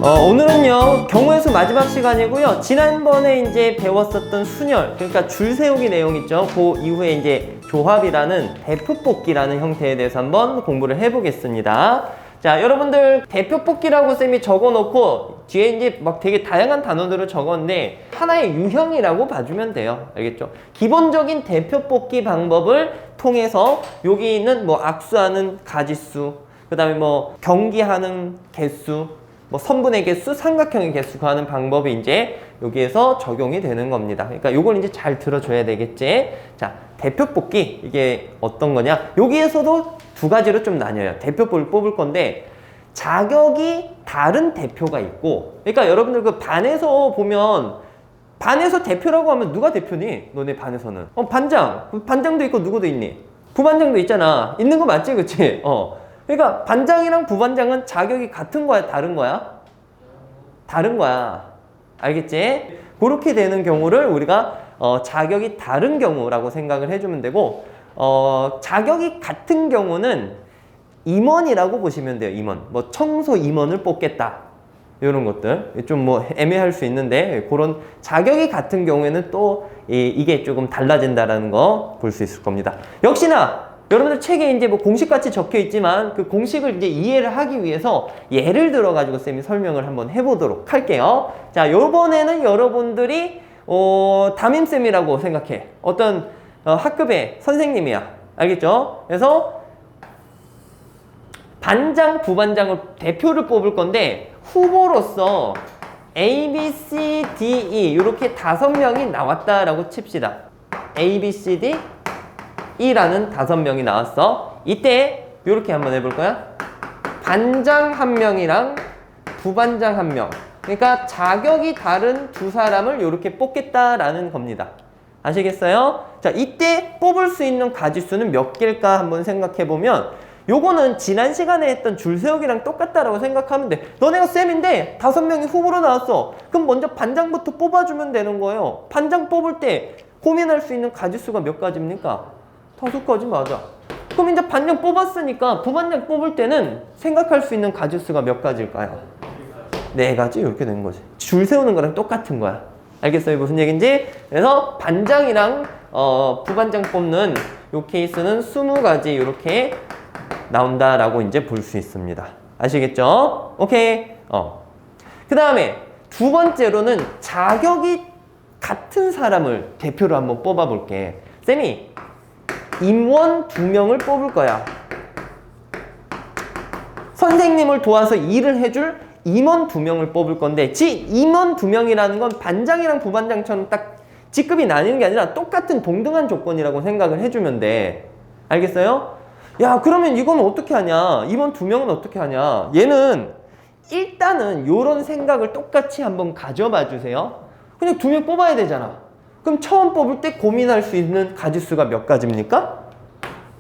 오늘은요 경우의 수 마지막 시간이고요. 지난번에 이제 배웠었던 순열, 그러니까 줄 세우기 내용 있죠. 그 이후에 이제 조합이라는 대표 뽑기라는 형태에 대해서 한번 공부를 해보겠습니다. 자, 여러분들 대표 뽑기라고 쌤이 적어놓고 뒤에 이제 막 되게 다양한 단어들을 적었는데 하나의 유형이라고 봐주면 돼요. 알겠죠? 기본적인 대표 뽑기 방법을 통해서 여기 있는 뭐 악수하는 가지수, 그 다음에 뭐 경기하는 개수, 뭐 선분의 개수, 삼각형의 개수 구하는 방법이 이제 여기에서 적용이 되는 겁니다. 그러니까 요걸 이제 잘 들어줘야 되겠지. 자, 대표 뽑기 이게 어떤 거냐? 여기에서도 두 가지로 좀 나뉘어요. 대표를 뽑을 건데 자격이 다른 대표가 있고, 그러니까 여러분들 그 반에서 보면 반에서 대표라고 하면 누가 대표니? 너네 반에서는 반장도 있고 누구도 있니? 부반장도 있잖아. 있는 거 맞지, 그치? 그러니까 반장이랑 부반장은 자격이 같은 거야, 다른 거야? 다른 거야. 알겠지? 그렇게 되는 경우를 우리가 자격이 다른 경우라고 생각을 해주면 되고, 자격이 같은 경우는 임원이라고 보시면 돼요. 임원. 뭐 청소 임원을 뽑겠다. 이런 것들 좀 뭐 애매할 수 있는데 그런 자격이 같은 경우에는 또 이게 조금 달라진다라는 거 볼 수 있을 겁니다. 역시나 여러분들 책에 이제 뭐 공식같이 적혀 있지만 그 공식을 이제 이해를 하기 위해서 예를 들어 가지고 쌤이 설명을 한번 해보도록 할게요. 자, 요번에는 여러분들이 담임쌤이라고 생각해. 어떤 학급의 선생님이야. 알겠죠? 그래서 반장, 부반장을 대표를 뽑을 건데 후보로서 A, B, C, D, E 이렇게 5명이 나왔다라고 칩시다. A, B, C, D, E라는 5명이 나왔어. 이때 이렇게 한번 해볼 거야. 반장 1명이랑 부반장 1명. 그러니까 자격이 다른 두 사람을 이렇게 뽑겠다라는 겁니다. 아시겠어요? 자, 이때 뽑을 수 있는 가지수는 몇 개일까 한번 생각해 보면 요거는 지난 시간에 했던 줄 세우기랑 똑같다라고 생각하면 돼. 너네가 쌤인데 5명이 후보로 나왔어. 그럼 먼저 반장부터 뽑아주면 되는 거예요. 반장 뽑을 때 고민할 수 있는 가지수가 몇 가지입니까? 5가지 맞아. 그럼 이제 반장 뽑았으니까 부반장 뽑을 때는 생각할 수 있는 가지수가 몇 가지일까요? 4가지 이렇게 되는 거지. 줄 세우는 거랑 똑같은 거야. 알겠어요? 무슨 얘기인지? 그래서 반장이랑 부반장 뽑는 요 케이스는 20가지 이렇게 나온다라고 이제 볼 수 있습니다. 아시겠죠? 오케이. 그 다음에 두 번째로는 자격이 같은 사람을 대표로 한번 뽑아 볼게. 쌤이 임원 2명을 뽑을 거야. 선생님을 도와서 일을 해줄 임원 2명을 뽑을 건데, 임원 2명이라는 건 반장이랑 부반장처럼 딱 직급이 나뉘는 게 아니라 똑같은 동등한 조건이라고 생각을 해주면 돼. 알겠어요? 야, 그러면 이건 어떻게 하냐? 임원 2명은 어떻게 하냐? 얘는 일단은 요런 생각을 똑같이 한번 가져봐 주세요. 그냥 2명 뽑아야 되잖아. 그럼 처음 뽑을 때 고민할 수 있는 가지수가 몇 가지입니까?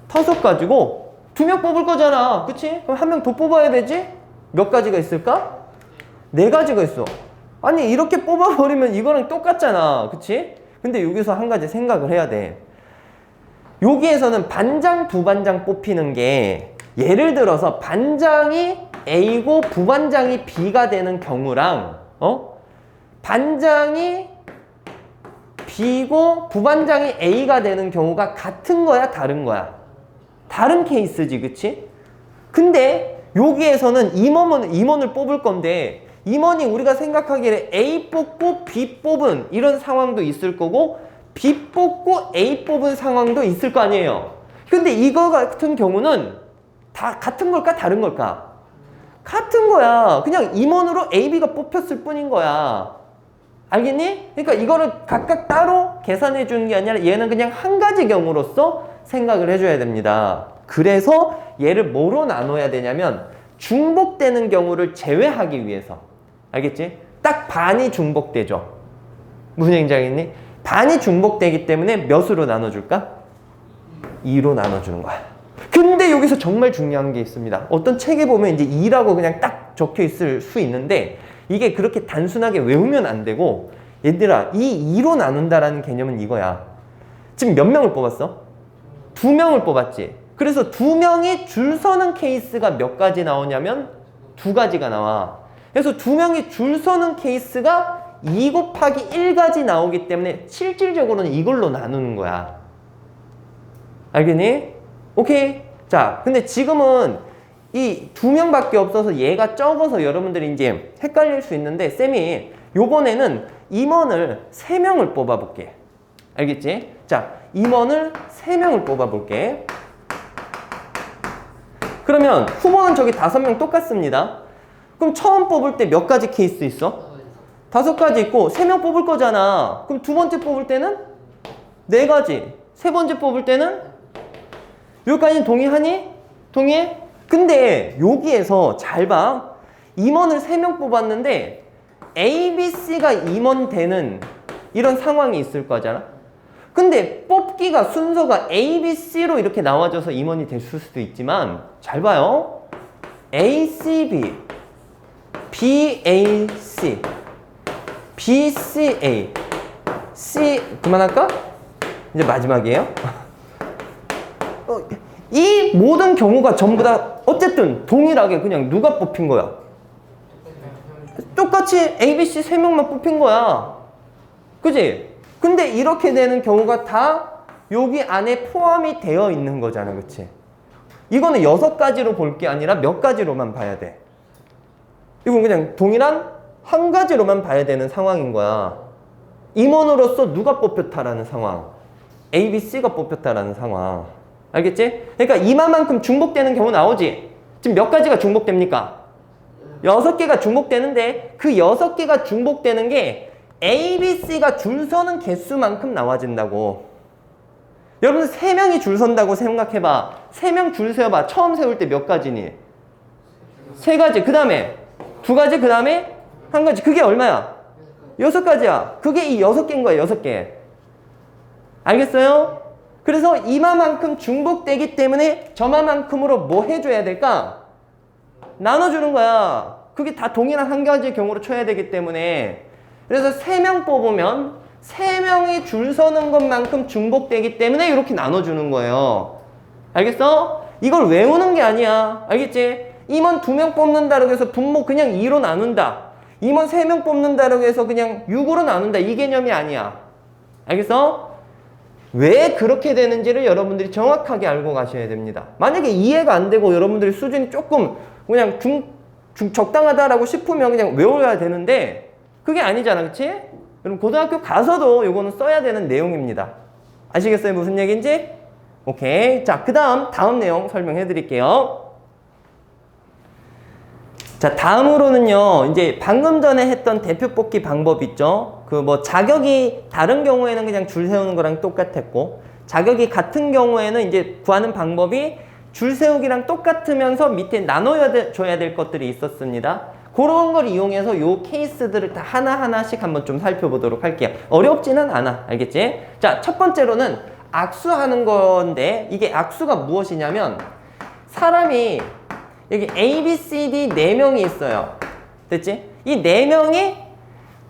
5가지고 2명 뽑을 거잖아. 그치? 그럼 1명 더 뽑아야 되지? 몇 가지가 있을까? 4가지가 있어. 아니, 이렇게 뽑아버리면 이거랑 똑같잖아. 그치? 근데 여기서 한 가지 생각을 해야 돼. 여기에서는 반장, 부반장 뽑히는 게 예를 들어서 반장이 A고 부반장이 B가 되는 경우랑 반장이 B고 부반장이 A가 되는 경우가 같은 거야, 다른 거야? 다른 케이스지, 그치? 근데 여기에서는 임원을 뽑을 건데 임원이 우리가 생각하기에 A 뽑고 B 뽑은 이런 상황도 있을 거고 B 뽑고 A 뽑은 상황도 있을 거 아니에요. 근데 이거 같은 경우는 다 같은 걸까, 다른 걸까? 같은 거야. 그냥 임원으로 A, B가 뽑혔을 뿐인 거야. 알겠니? 그러니까 이거를 각각 따로 계산해 주는 게 아니라 얘는 그냥 한 가지 경우로서 생각을 해줘야 됩니다. 그래서 얘를 뭐로 나눠야 되냐면 중복되는 경우를 제외하기 위해서. 알겠지? 딱 반이 중복되죠. 무슨 얘기인지 알겠니? 반이 중복되기 때문에 몇으로 나눠줄까? 2로 나눠주는 거야. 근데 여기서 정말 중요한 게 있습니다. 어떤 책에 보면 이제 2라고 그냥 딱 적혀 있을 수 있는데 이게 그렇게 단순하게 외우면 안 되고, 얘들아, 이 2로 나눈다라는 개념은 이거야. 지금 몇 명을 뽑았어? 2명을 뽑았지. 그래서 2명이 줄 서는 케이스가 몇 가지 나오냐면 2가지가 나와. 그래서 두 명이 줄 서는 케이스가 2 곱하기 1까지 나오기 때문에 실질적으로는 이걸로 나누는 거야. 알겠니? 오케이. 자, 근데 지금은 이 두 명밖에 없어서 얘가 적어서 여러분들이 이제 헷갈릴 수 있는데 쌤이 요번에는 임원을 3명을 뽑아볼게. 알겠지? 자, 임원을 3명을 뽑아볼게. 그러면 후보는 저기 5명 똑같습니다. 그럼 처음 뽑을 때 몇 가지 케이스 있어? 5가지 있고 3명 뽑을 거잖아. 그럼 두 번째 뽑을 때는 4가지. 세 번째 뽑을 때는 여기까지는 동의하니? 동의해? 근데 여기에서 잘 봐. 임원을 3명 뽑았는데 A, B, C가 임원 되는 이런 상황이 있을 거잖아. 근데 뽑기가 순서가 A, B, C로 이렇게 나와져서 임원이 될 수도 있지만 잘 봐요. A, C, B, B, A, C, B, C, A, C 그만할까? 이제 마지막이에요. 이 모든 경우가 전부 다 어쨌든 동일하게 그냥 누가 뽑힌 거야? 똑같이 A, B, C 3명만 뽑힌 거야. 그지? 근데 이렇게 되는 경우가 다 여기 안에 포함이 되어 있는 거잖아. 그치? 이거는 6가지로 볼 게 아니라 몇 가지로만 봐야 돼. 이건 그냥 동일한 한 가지로만 봐야 되는 상황인 거야. 임원으로서 누가 뽑혔다라는 상황. A, B, C가 뽑혔다라는 상황. 알겠지? 그러니까 이만큼 중복되는 경우 나오지? 지금 몇 가지가 중복됩니까? 6개가 중복되는데 그 6개가 중복되는 게 A, B, C가 줄 서는 개수만큼 나와진다고. 여러분 3명이 줄 선다고 생각해봐. 3명 줄 세워봐. 처음 세울 때 몇 가지니? 3가지. 그 다음에 2가지. 그 다음에 1가지. 그게 얼마야? 6가지야. 그게 이 6개인 거야. 6개. 알겠어요? 그래서 이마만큼 중복되기 때문에 저마만큼으로 뭐 해줘야 될까? 나눠주는 거야. 그게 다 동일한 한 가지 경우로 쳐야 되기 때문에. 그래서 3명 뽑으면 3명이 줄 서는 것만큼 중복되기 때문에 이렇게 나눠주는 거예요. 알겠어? 이걸 외우는 게 아니야. 알겠지? 임원 2명 뽑는다고 해서 분모 그냥 2로 나눈다. 임원 3명 뽑는다고 해서 그냥 6으로 나눈다. 이 개념이 아니야. 알겠어? 왜 그렇게 되는지를 여러분들이 정확하게 알고 가셔야 됩니다. 만약에 이해가 안 되고 여러분들이 수준이 조금 그냥 적당하다라고 싶으면 그냥 외워야 되는데 그게 아니잖아. 그치? 그럼 고등학교 가서도 이거는 써야 되는 내용입니다. 아시겠어요? 무슨 얘기인지? 오케이. 자, 다음 내용 설명해 드릴게요. 자, 다음으로는요, 이제 방금 전에 했던 대표 뽑기 방법 있죠? 그 자격이 다른 경우에는 그냥 줄 세우는 거랑 똑같았고, 자격이 같은 경우에는 이제 구하는 방법이 줄 세우기랑 똑같으면서 밑에 나눠줘야 될 것들이 있었습니다. 그런 걸 이용해서 요 케이스들을 다 하나하나씩 한번 좀 살펴보도록 할게요. 어렵지는 않아. 알겠지? 자, 첫 번째로는 악수하는 건데, 이게 악수가 무엇이냐면, 사람이 여기 A, B, C, D 4명이 있어요. 됐지? 이 4명이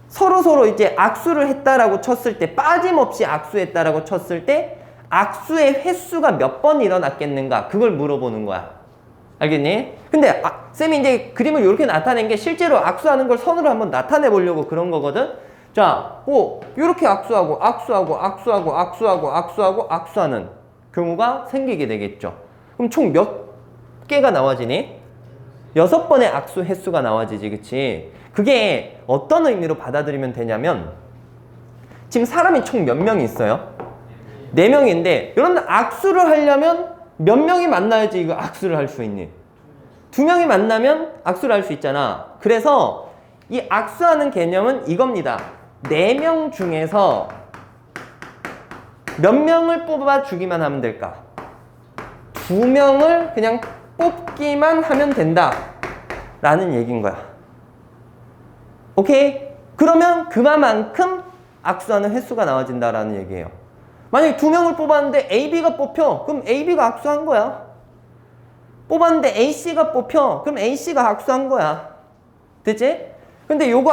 서로 이제 악수를 했다라고 쳤을 때, 빠짐없이 악수했다라고 쳤을 때, 악수의 횟수가 몇 번 일어났겠는가? 그걸 물어보는 거야. 알겠니? 근데 쌤이 이제 그림을 이렇게 나타낸 게 실제로 악수하는 걸 선으로 한번 나타내 보려고 그런 거거든? 자, 이렇게 악수하는 경우가 생기게 되겠죠. 그럼 총 몇 개가 나와지니? 6번의 악수 횟수가 나와지지, 그치? 그게 어떤 의미로 받아들이면 되냐면, 지금 사람이 총 몇 명이 있어요? 4명인데, 여러분들 악수를 하려면 몇 명이 만나야지 이거 악수를 할 수 있니? 2명이 만나면 악수를 할 수 있잖아. 그래서 이 악수하는 개념은 이겁니다. 4명 중에서 몇 명을 뽑아주기만 하면 될까? 2명을 그냥 뽑기만 하면 된다 라는 얘기인 거야. 오케이? 그러면 그만큼 악수하는 횟수가 나와진다라는 얘기예요. 만약에 2명을 뽑았는데 AB가 뽑혀. 그럼 AB가 악수한 거야. 뽑았는데 AC가 뽑혀. 그럼 AC가 악수한 거야. 됐지? 근데 요거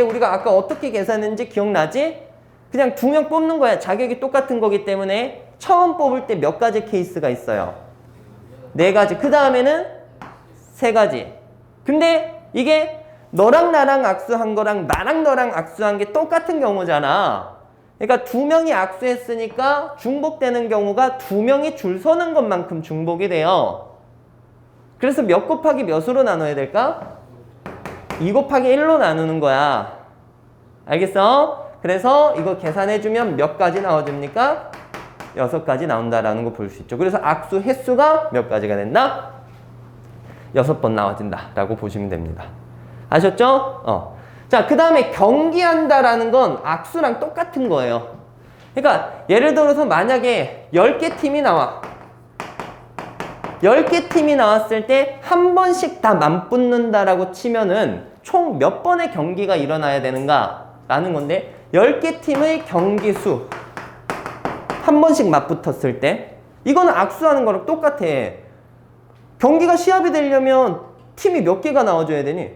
우리가 아까 어떻게 계산했는지 기억나지? 그냥 2명 뽑는 거야. 자격이 똑같은 거기 때문에 처음 뽑을 때 몇 가지 케이스가 있어요? 4가지. 그 다음에는 3가지. 근데 이게 너랑 나랑 악수한 거랑 나랑 너랑 악수한 게 똑같은 경우잖아. 그러니까 두 명이 악수했으니까 중복되는 경우가 두 명이 줄 서는 것만큼 중복이 돼요. 그래서 몇 곱하기 몇으로 나눠야 될까? 2 곱하기 1로 나누는 거야. 알겠어? 그래서 이거 계산해주면 몇 가지 나와줍니까? 6가지 나온다라는 거 볼 수 있죠. 그래서 악수 횟수가 몇 가지가 된다? 6번 나와진다 라고 보시면 됩니다. 아셨죠? 자, 그 다음에 경기한다라는 건 악수랑 똑같은 거예요. 그러니까 예를 들어서 만약에 10개 팀이 나와. 10개 팀이 나왔을 때 한 번씩 다 맞붙는다라고 치면은 총 몇 번의 경기가 일어나야 되는가 라는 건데 10개 팀의 경기 수 한 번씩 맞붙었을 때 이거는 악수하는 거랑 똑같아. 경기가 시합이 되려면 팀이 몇 개가 나와줘야 되니?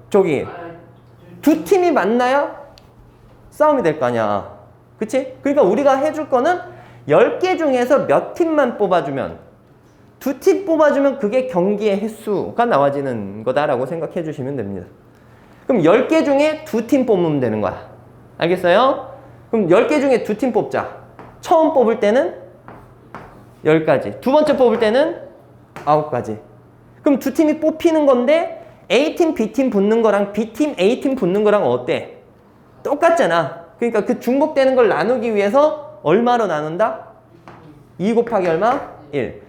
저기 두 팀이 만나야 싸움이 될 거 아니야. 그치? 그러니까 우리가 해줄 거는 10개 중에서 몇 팀만 뽑아주면 두 팀 뽑아주면 그게 경기의 횟수가 나와지는 거다라고 생각해 주시면 됩니다. 그럼 10개 중에 두 팀 뽑으면 되는 거야. 알겠어요? 그럼 10개 중에 두 팀 뽑자. 처음 뽑을 때는 10가지. 두 번째 뽑을 때는 9가지. 그럼 두 팀이 뽑히는 건데 A팀, B팀 붙는 거랑 B팀, A팀 붙는 거랑 어때? 똑같잖아. 그러니까 그 중복되는 걸 나누기 위해서 얼마로 나눈다? 2 곱하기 얼마? 1.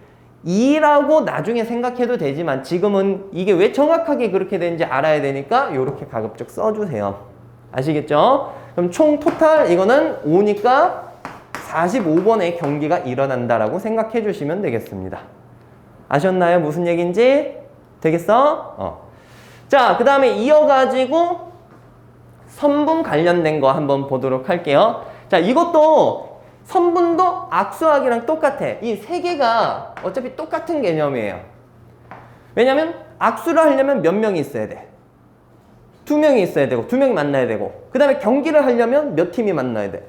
2라고 나중에 생각해도 되지만 지금은 이게 왜 정확하게 그렇게 되는지 알아야 되니까 이렇게 가급적 써주세요. 아시겠죠? 그럼 총 토탈 이거는 5니까 45번의 경기가 일어난다라고 생각해 주시면 되겠습니다. 아셨나요? 무슨 얘기인지? 되겠어? 자, 그 다음에 이어가지고 선분 관련된 거 한번 보도록 할게요. 자, 이것도 선분도 악수하기랑 똑같아. 이 세 개가 어차피 똑같은 개념이에요. 왜냐면 악수를 하려면 몇 명이 있어야 돼? 2명이 있어야 되고 2명이 만나야 되고 그 다음에 경기를 하려면 몇 팀이 만나야 돼?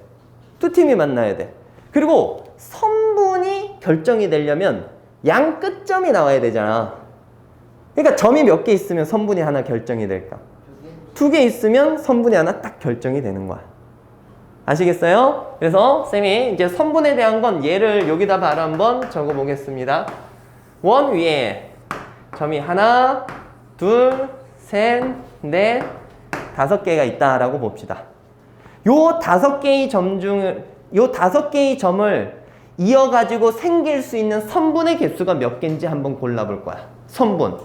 2팀이 만나야 돼. 그리고 선분이 결정이 되려면 양 끝점이 나와야 되잖아. 그러니까 점이 몇 개 있으면 선분이 하나 결정이 될까? 2개 있으면 선분이 하나 딱 결정이 되는 거야. 아시겠어요? 그래서 쌤이 이제 선분에 대한 건 얘를 여기다 바로 한번 적어 보겠습니다. 원 위에 점이 하나, 둘, 셋, 넷, 5개가 있다라고 봅시다. 요 5개의 점을 이어가지고 생길 수 있는 선분의 개수가 몇 개인지 한번 골라볼 거야. 선분.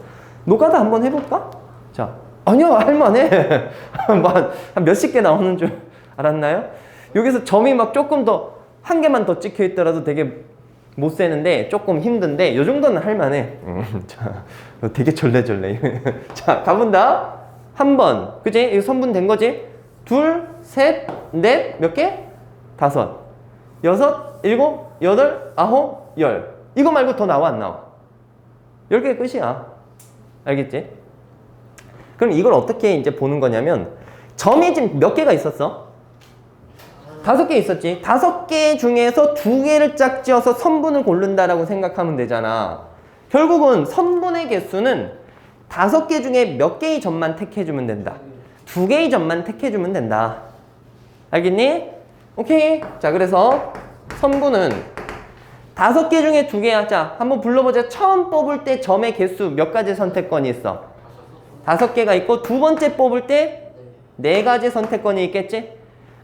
노가다 한번 해볼까? 자, 아니요, 할만해. 한 몇십 개 나오는 줄 알았나요? 여기서 점이 막 조금 더, 한 개만 더 찍혀 있더라도 되게 못 세는데 조금 힘든데 요 정도는 할만해. 자, 되게 절레절레. 자, 가본다. 한 번. 그치? 이거 선분 된 거지? 둘, 셋, 넷, 몇 개? 5, 6, 7, 8, 9, 10. 이거 말고 더 나와, 안 나와? 10개 끝이야. 알겠지? 그럼 이걸 어떻게 이제 보는 거냐면, 점이 지금 몇 개가 있었어? 5개 있었지. 5개 중에서 2개를 짝지어서 선분을 고른다라고 생각하면 되잖아. 결국은 선분의 개수는 5개 중에 몇 개의 점만 택해주면 된다. 2개의 점만 택해주면 된다. 알겠니? 오케이. 자, 그래서 선분은 5개 중에 2개야. 자, 한번 불러보자. 처음 뽑을 때 점의 개수 몇 가지 선택권이 있어? 5개가 있고, 두 번째 뽑을 때 4가지 선택권이 있겠지?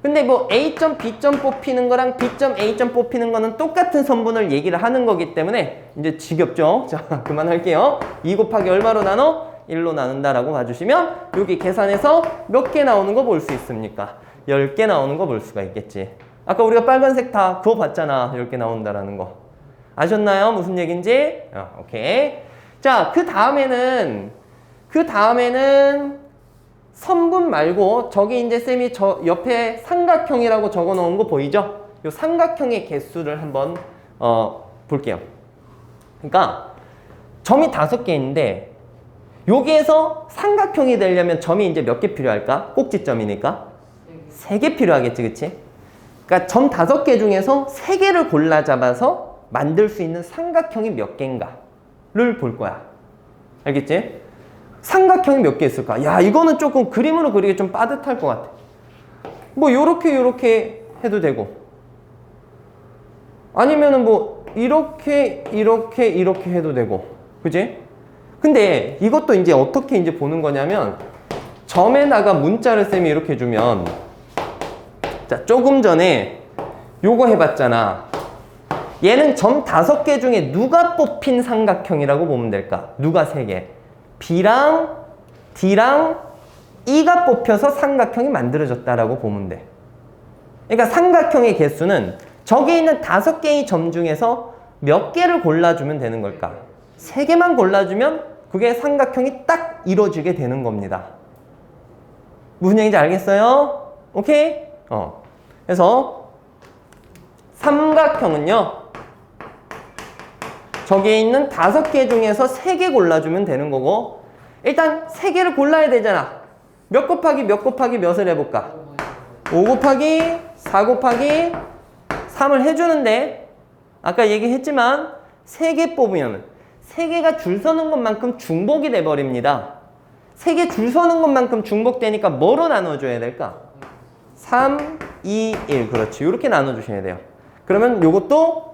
근데 뭐 A점, B점 뽑히는 거랑 B점, A점 뽑히는 거는 똑같은 선분을 얘기를 하는 거기 때문에 이제 지겹죠? 자, 그만할게요. 2 곱하기 얼마로 나눠? 1로 나눈다라고 봐주시면 여기 계산해서 몇 개 나오는 거 볼 수 있습니까? 10개 나오는 거 볼 수가 있겠지. 아까 우리가 빨간색 다 그거 봤잖아. 10개 나온다라는 거. 아셨나요? 무슨 얘기인지? 오케이. 자, 그 다음에는 선분 말고 저기 이제 쌤이 저 옆에 삼각형이라고 적어 놓은 거 보이죠? 이 삼각형의 개수를 한번 볼게요. 그러니까 점이 5개 있는데 여기에서 삼각형이 되려면 점이 이제 몇 개 필요할까? 꼭지점이니까 3개 필요하겠지, 그치? 그러니까 점 5개 중에서 3개를 골라 잡아서 만들 수 있는 삼각형이 몇 개인가를 볼 거야. 알겠지? 삼각형이 몇 개 있을까? 야, 이거는 조금 그림으로 그리기 좀 빠듯할 것 같아. 뭐 요렇게 해도 되고, 아니면은 뭐 이렇게 해도 되고, 그지? 근데 이것도 이제 어떻게 이제 보는 거냐면, 점에다가 문자를 쌤이 이렇게 주면, 자, 조금 전에 요거 해봤잖아. 얘는 점 5개 중에 누가 뽑힌 삼각형이라고 보면 될까? 누가 3개? B랑 D랑 E가 뽑혀서 삼각형이 만들어졌다라고 보면 돼. 그러니까 삼각형의 개수는 저기 있는 5개의 점 중에서 몇 개를 골라주면 되는 걸까? 3개만 골라주면 그게 삼각형이 딱 이루어지게 되는 겁니다. 무슨 얘기인지 알겠어요? 오케이? 그래서 삼각형은요, 저기에 있는 5개 중에서 3개 골라주면 되는 거고, 일단 3개를 골라야 되잖아. 몇 곱하기 몇을 해볼까? 5 곱하기 4 곱하기 3을 해주는데, 아까 얘기했지만 3개 뽑으면 3개가 줄 서는 것만큼 중복이 돼버립니다. 3개 줄 서는 것만큼 중복되니까 뭐로 나눠줘야 될까? 3, 2, 1. 그렇지. 이렇게 나눠주셔야 돼요. 그러면 요것도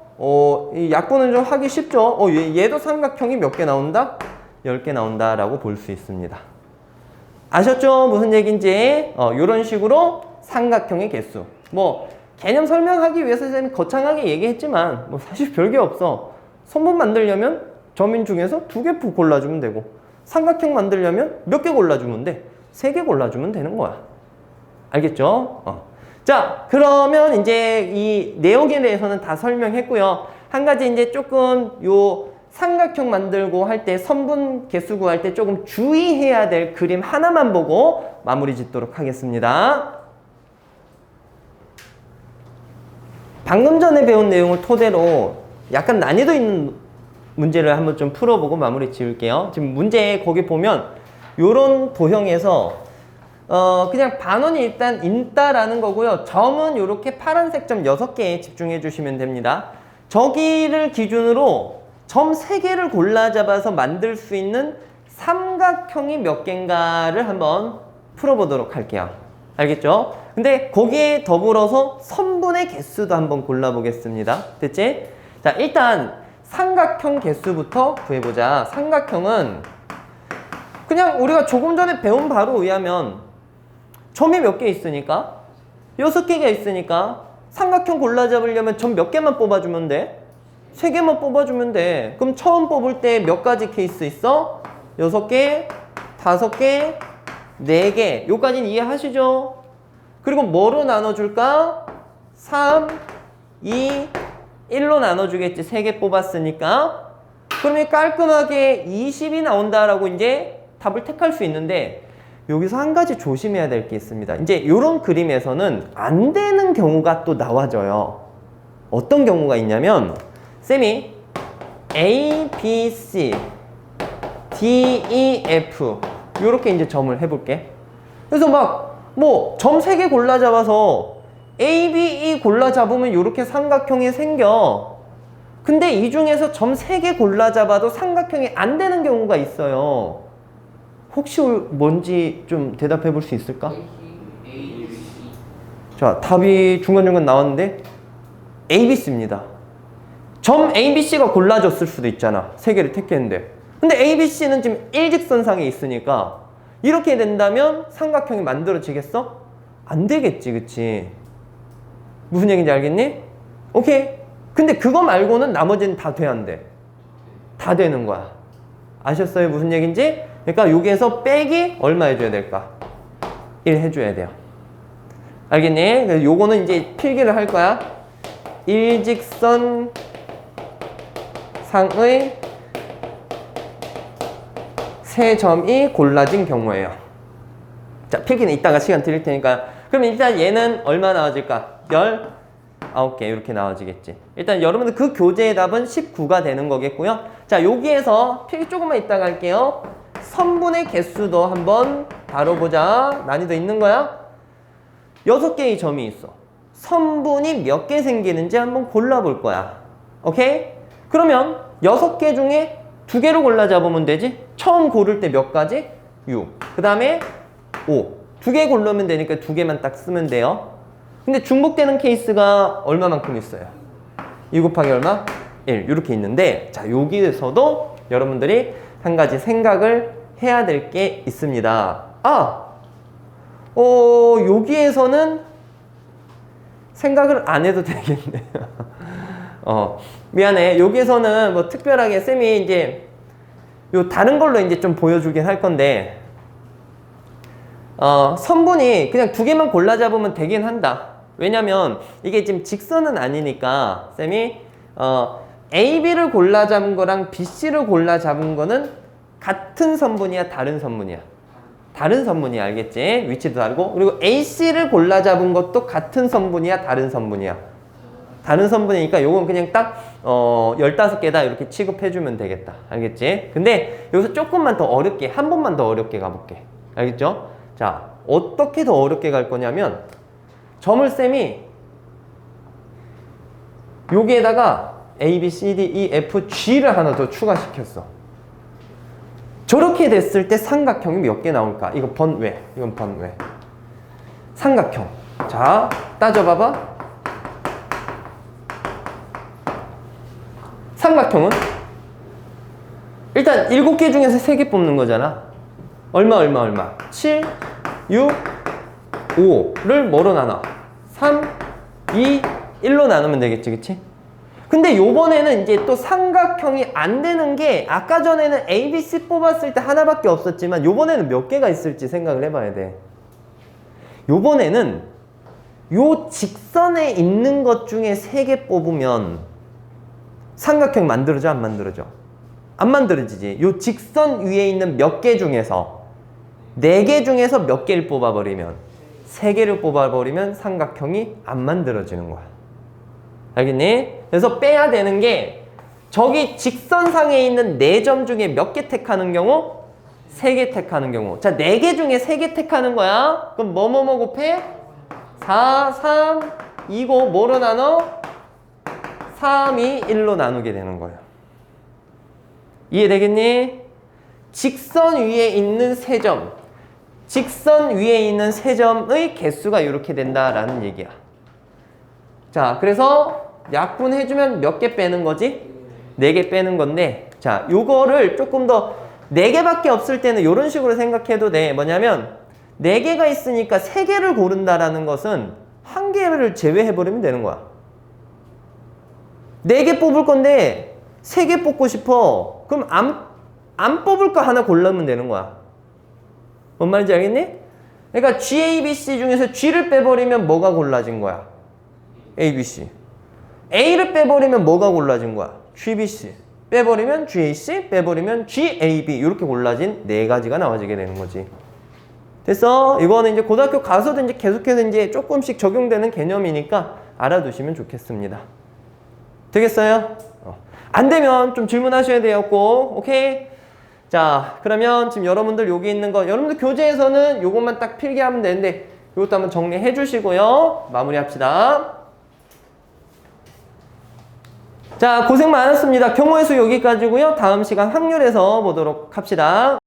이 약분은 좀 하기 쉽죠. 얘도 삼각형이 몇 개 나온다? 10개 나온다라고 볼 수 있습니다. 아셨죠? 무슨 얘기인지? 이런 식으로 삼각형의 개수. 뭐 개념 설명하기 위해서 선생님이 거창하게 얘기했지만 뭐 사실 별게 없어. 선분 만들려면 점인 중에서 2개 골라주면 되고, 삼각형 만들려면 몇 개 골라주면 돼? 3개 골라주면 되는 거야. 알겠죠? 자, 그러면 이제 이 내용에 대해서는 다 설명했고요. 한 가지 이제 조금 요 삼각형 만들고 할 때 선분 개수 구할 때 조금 주의해야 될 그림 하나만 보고 마무리 짓도록 하겠습니다. 방금 전에 배운 내용을 토대로 약간 난이도 있는 문제를 한번 좀 풀어보고 마무리 지을게요. 지금 문제 거기 보면 요런 도형에서 그냥 반원이 일단 있다라는 거고요. 점은 이렇게 파란색 점 6개에 집중해 주시면 됩니다. 저기를 기준으로 점 3개를 골라 잡아서 만들 수 있는 삼각형이 몇 개인가를 한번 풀어보도록 할게요. 알겠죠? 근데 거기에 더불어서 선분의 개수도 한번 골라보겠습니다. 됐지? 자, 일단 삼각형 개수부터 구해보자. 삼각형은 그냥 우리가 조금 전에 배운 바로 의하면 점이 몇 개 있으니까 6개가 있으니까 삼각형 골라 잡으려면 점 몇 개만 뽑아주면 돼? 3개만 뽑아주면 돼. 그럼 처음 뽑을 때 몇 가지 케이스 있어? 6개, 5개, 4개. 요까지는 이해하시죠? 그리고 뭐로 나눠줄까? 3, 2, 1로 나눠주겠지. 3개 뽑았으니까. 그러면 깔끔하게 20이 나온다라고 이제 답을 택할 수 있는데, 여기서 한 가지 조심해야 될 게 있습니다. 이제 이런 그림에서는 안 되는 경우가 또 나와져요. 어떤 경우가 있냐면, 쌤이 A, B, C, D, E, F 이렇게 이제 점을 해볼게. 그래서 막 뭐 점 3개 골라 잡아서 A, B, E 골라 잡으면 이렇게 삼각형이 생겨. 근데 이 중에서 점 3개 골라 잡아도 삼각형이 안 되는 경우가 있어요. 혹시 뭔지 좀 대답해 볼 수 있을까? 자, 답이 중간중간 나왔는데 ABC입니다. 점 ABC가 골라졌을 수도 있잖아. 3개를 택했는데. 근데 ABC는 지금 일직선상에 있으니까 이렇게 된다면 삼각형이 만들어지겠어? 안 되겠지, 그치? 무슨 얘기인지 알겠니? 오케이. 근데 그거 말고는 나머지는 다 돼, 안 돼? 다 되는 거야. 아셨어요? 무슨 얘기인지? 그러니까 여기에서 빼기 얼마 해줘야 될까? 1 해줘야 돼요. 알겠니? 그래서 요거는 이제 필기를 할 거야. 일직선 상의 세 점이 골라진 경우예요. 자, 필기는 이따가 시간 드릴 테니까. 그럼 일단 얘는 얼마 나와질까? 19개 이렇게 나와지겠지. 일단 여러분들 그 교재의 답은 19가 되는 거겠고요. 자, 여기에서 필기 조금만 이따가 할게요. 선분의 개수도 한번 다뤄보자. 난이도 있는 거야? 6개의 점이 있어. 선분이 몇 개 생기는지 한번 골라볼 거야. 오케이? 그러면 6개 중에 2개로 골라 잡으면 되지? 처음 고를 때 몇 가지? 6. 그 다음에 5. 두 개 고르면 되니까 두 개만 딱 쓰면 돼요. 근데 중복되는 케이스가 얼마만큼 있어요? 2 곱하기 얼마? 1. 이렇게 있는데, 자, 여기에서도 여러분들이 한 가지 생각을 해야 될 게 있습니다. 여기에서는 생각을 안 해도 되겠네요. 미안해. 여기에서는 뭐 특별하게 쌤이 이제 요 다른 걸로 이제 좀 보여주긴 할 건데, 선분이 그냥 두 개만 골라 잡으면 되긴 한다. 왜냐면 이게 지금 직선은 아니니까 쌤이 A, B를 골라 잡은 거랑 B, C를 골라 잡은 거는 같은 선분이야, 다른 선분이야? 다른 선분이야, 알겠지? 위치도 다르고. 그리고 A, C를 골라 잡은 것도 같은 선분이야, 다른 선분이야? 다른 선분이니까 요건 그냥 딱 15개다 이렇게 취급해주면 되겠다. 알겠지? 근데 여기서 조금만 더 어렵게, 한 번만 더 어렵게 가볼게. 알겠죠? 자, 어떻게 더 어렵게 갈 거냐면 점을 쌤이 여기에다가 A, B, C, D, E, F, G를 하나 더 추가시켰어. 저렇게 됐을 때 삼각형이 몇 개 나올까? 이거 번외, 이건 번외. 삼각형. 자, 따져봐봐. 삼각형은 일단 7개 중에서 3개 뽑는 거잖아. 얼마? 7, 6, 5를 뭐로 나눠? 3, 2, 1로 나누면 되겠지, 그치? 근데 요번에는 이제 또 삼각형이 안 되는 게 아까 전에는 A, B, C 뽑았을 때 하나밖에 없었지만 요번에는 몇 개가 있을지 생각을 해봐야 돼. 요번에는 요 직선에 있는 것 중에 3개 뽑으면 삼각형 만들어져, 안 만들어져? 안 만들어지지. 요 직선 위에 있는 몇 개 중에서 4개 중에서 몇 개를 뽑아버리면 3개를 뽑아버리면 삼각형이 안 만들어지는 거야. 알겠니? 그래서 빼야 되는 게 저기 직선상에 있는 4점 중에 몇 개 택하는 경우? 3개 택하는 경우. 자, 4개 중에 3개 택하는 거야. 그럼 뭐뭐뭐 곱해? 4, 3, 2고 뭐로 나눠? 3, 2, 1로 나누게 되는 거예요. 이해되겠니? 직선 위에 있는 3점. 직선 위에 있는 3점의 개수가 이렇게 된다라는 얘기야. 자, 그래서 약분해주면 몇 개 빼는 거지? 4개 빼는 건데, 자, 요거를 조금 더 4개밖에 없을 때는 이런 식으로 생각해도 돼. 뭐냐면 4개가 있으니까 3개를 고른다라는 것은 1개를 제외해버리면 되는 거야. 4개 뽑을 건데 3개 뽑고 싶어. 그럼 안 뽑을 거 하나 고르면 되는 거야. 뭔 말인지 알겠니? 그러니까 G, A, B, C 중에서 G를 빼버리면 뭐가 골라진 거야? A, B, C. A를 빼버리면 뭐가 골라진 거야? G, B, C. 빼버리면 G, A, C, 빼버리면 G, A, B. 이렇게 골라진 4가지가 나와지게 되는 거지. 됐어? 이거는 이제 고등학교 가서도 이제 계속해서 이제 조금씩 적용되는 개념이니까 알아두시면 좋겠습니다. 되겠어요? 안 되면 좀 질문하셔야 돼요, 꼭. 오케이? 자, 그러면 지금 여러분들 여기 있는 거, 여러분들 교재에서는 요것만 딱 필기하면 되는데, 요것도 한번 정리해 주시고요. 마무리 합시다. 자, 고생 많았습니다. 경우의 수 여기까지고요. 다음 시간 확률에서 보도록 합시다.